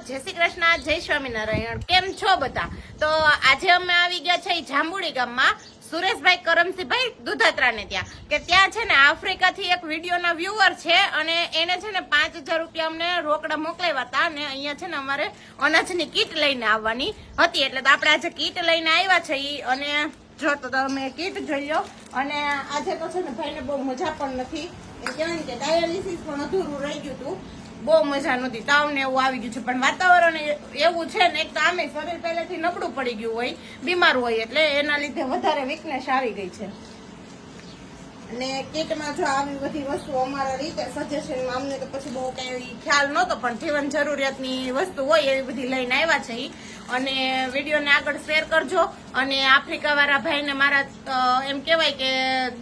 જય શ્રી કૃષ્ણ, જય સ્વામિનારાયણ। કેમ છો બધા? તો આજે અમે આવી ગયા છે જાંબુડી ગામમાં સુરેશભાઈ કરમસિંહભાઈ દુધાત્રાને ત્યાં કે ત્યાં છે ને આફ્રિકાથી એક વિડીયોના વ્યુઅર છે અને એને છે ને 5000 રૂપિયા અમને રોકડા મોકલાવ્યા હતા અને અહીંયા છે ને અમારે અનાજની કીટ લઈને આવવાની હતી એટલે તો આપણે આજે કીટ લઈને આવ્યા છે અને જો તો તમે કીટ જોઈ લો અને આજે તો છે ને ભાઈને બહુ મજા પણ નથી એ કહેવાય ને કે ડાયાલિસિસ પણ અધૂરું રહી ગયું હતું બહુ મજા નહોતી તાવ ને એવું આવી ગયું છે પણ વાતાવરણ એવું છે ને એક તો આમે શરીર પહેલેથી નબળું પડી ગયું હોય બીમાર હોય એટલે એના લીધે વધારે વીકનેસ આવી ગઈ છે અને કીટમાં જો આવી બધી વસ્તુ અમારા રીતે સજેશનમાં અમને તો પછી બહુ કઈ ખ્યાલ નહોતો પણ જીવન જરૂરિયાતની વસ્તુ હોય એવી બધી લઈને આવ્યા છે અને વિડીયોને આગળ શેર કરજો અને આફ્રિકા વાળા ભાઈને મારા એમ કહેવાય કે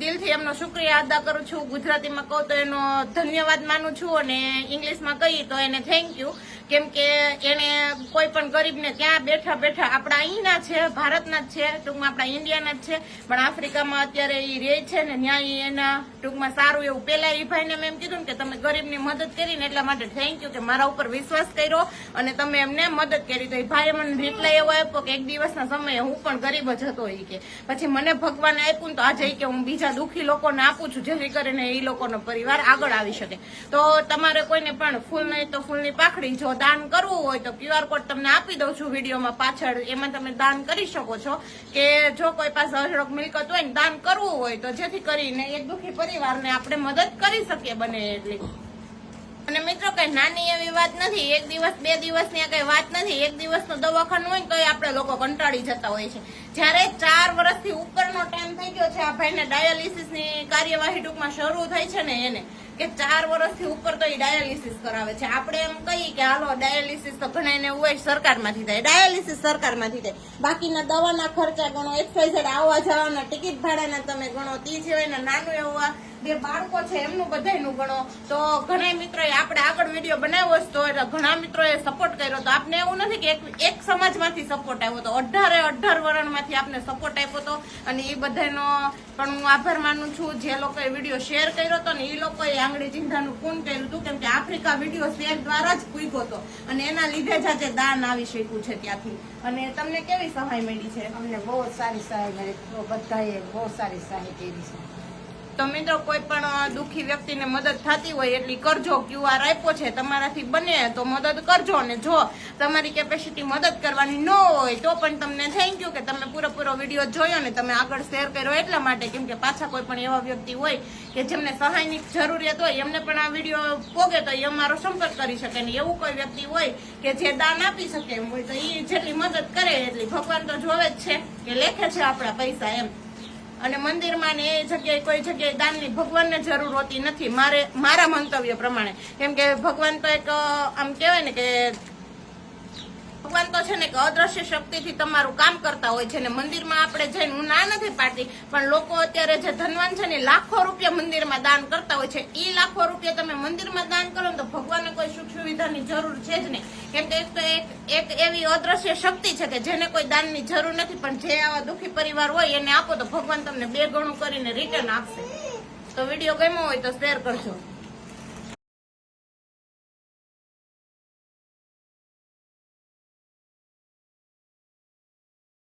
દિલથી એમનો શુક્રિયા અદા કરું છું ગુજરાતીમાં કહું તો એનો ધન્યવાદ માનું છું અને ઇંગ્લિશમાં કહીએ તો એને થેન્ક યુ કેમ કે એને કોઈ પણ ગરીબને ત્યાં બેઠા બેઠા આપણા અહીંના છે ભારતના જ છે ટૂંકમાં આપણા ઇન્ડિયાના જ છે પણ આફ્રિકામાં અત્યારે એ રહે છે ને ત્યાં એના ટૂંકમાં સારું એવું પેલા એ ભાઈને મેં એમ કીધું કે તમે ગરીબની મદદ કરીને એટલા માટે થેન્ક યુ કે મારા ઉપર વિશ્વાસ કર્યો અને તમે એમને મદદ કરી તો એ ભાઈએ મને રિપ્લાય એવો આપ્યો કે એક દિવસના સમયે હું પણ ગરીબ જ હતો એ કે પછી મને ભગવાને આપ્યું તો આજે કે હું બીજા દુઃખી લોકોને આપું છું જેથી કરીને એ લોકોનો પરિવાર આગળ આવી શકે તો તમારે કોઈને પણ ફૂલ નહીં તો ફૂલની પાખડી જો દાન કરવું હોય તો QR કોડ તમને આપી દઉં છું વિડીયોમાં પાછળ એમાં તમે દાન કરી શકો છો કે જો કોઈ પાસે અઢળક મિલકત હોય ને દાન કરવું હોય તો જેથી કરીને એક દુઃખી પરિવારને આપણે મદદ કરી શકીએ બને એટલી અને મિત્રો કઈ નાની એવી વાત નથી એક દિવસ બે દિવસની કઈ વાત નથી એક દિવસનો દવાખાનું હોય તો આપણે લોકો કંટાળી જતા હોય છે જયારે 4 વર્ષથી ઉપરનો ટાઈમ થઈ ગયો છે આ ભાઈને ડાયાલિસિસની કાર્યવાહી ટૂંકમાં શરૂ થઈ છે ને એને કે 4 વર્ષથી ઉપર તો એ ડાયાલિસિસ કરાવે છે આપણે એમ કહીએ કે હાલો ડાયાલિસિસ તો ઘણા હોય સરકારમાંથી થાય ડાયાલિસિસ સરકારમાંથી થાય બાકીના દવાના ખર્ચા ગણો XYZ આવવા જવાના ટિકિટ ભાડાના તમે ગણો તે સિવાયના નાનું એવા બે બાળકો છે એમનું બધાયનું ગણો તો ઘણા મિત્રોએ આપણે આગળ વિડીયો બનાવ્યો તો ઘણા મિત્રોએ સપોર્ટ કર્યો તો આપને એવું નથી કે એક સમાજમાંથી સપોર્ટ આવ્યો તો 18 વર્ણમાંથી આપને સપોર્ટ આપ્યો હતો અને એ બધાનો પણ હું આભાર માનું છું જે લોકોએ વિડીયો શેર કર્યો હતો ને એ લોકોએ આંગળી ચિંતાનું પૂર્ણ કર્યું હતું કેમ કે આફ્રિકા વિડીયો શેર દ્વારા જ પૂગ્યો હતો અને એના લીધે જ આજે દાન આવી શક્યું છે ત્યાંથી અને તમને કેવી સહાય મળી છે? અમને બહુ સારી સહાય મળી બધાએ બહુ સારી સહાય કરી છે તો મિત્રો કોઈ પણ દુઃખી વ્યક્તિને મદદ થતી હોય એટલી કરજો QR આપ્યો છે તમારાથી બને તો મદદ કરજો અને જો તમારી કેપેસિટી મદદ કરવાની ન હોય તો પણ તમને થેન્ક યુ કે તમે પૂરો વિડીયો જોયો ને તમે આગળ શેર કર્યો એટલા માટે કેમ કે પાછા કોઈ પણ એવા વ્યક્તિ હોય કે જેમને સહાયની જરૂરિયાત હોય એમને પણ આ વિડીયો પોગે તો એ અમારો સંપર્ક કરી શકે ને એવું કોઈ વ્યક્તિ હોય કે જે દાન આપી શકે એમ હોય તો એ જેટલી મદદ કરે એટલી ભગવાન તો જોવે જ છે કે લેખે છે આપણા પૈસા એમ અને મંદિરમાં ને એ જગ્યાએ કોઈ જગ્યાએ દાનની ભગવાનને જરૂર હોતી નથી મારા મંતવ્ય પ્રમાણે કેમ કે ભગવાન તો એક આમ કહેવાય ને કે ભગવાન તો છે ને કે અદ્રશ્ય શક્તિથી તમારું કામ કરતા હોય છે ને મંદિરમાં આપણે જઈને હું ના નથી પાડતી પણ લોકો અત્યારે જે ધનવાન છે ને લાખો રૂપિયા મંદિરમાં દાન કરતા હોય છે એ લાખો રૂપિયા તમે મંદિરમાં દાન કરો તો ભગવાનને કોઈ સુખ સુવિધાની જરૂર છે જ નહીં કેમ કે એક તો એક એવી અદ્રશ્ય શક્તિ છે કે જેને કોઈ દાનની જરૂર નથી પણ જે આવા દુઃખી પરિવાર હોય એને આપો તો ભગવાન તમને 2 ગણું કરીને રિટર્ન આપશે તો વિડીયો ગમ્યો હોય તો શેર કરજો।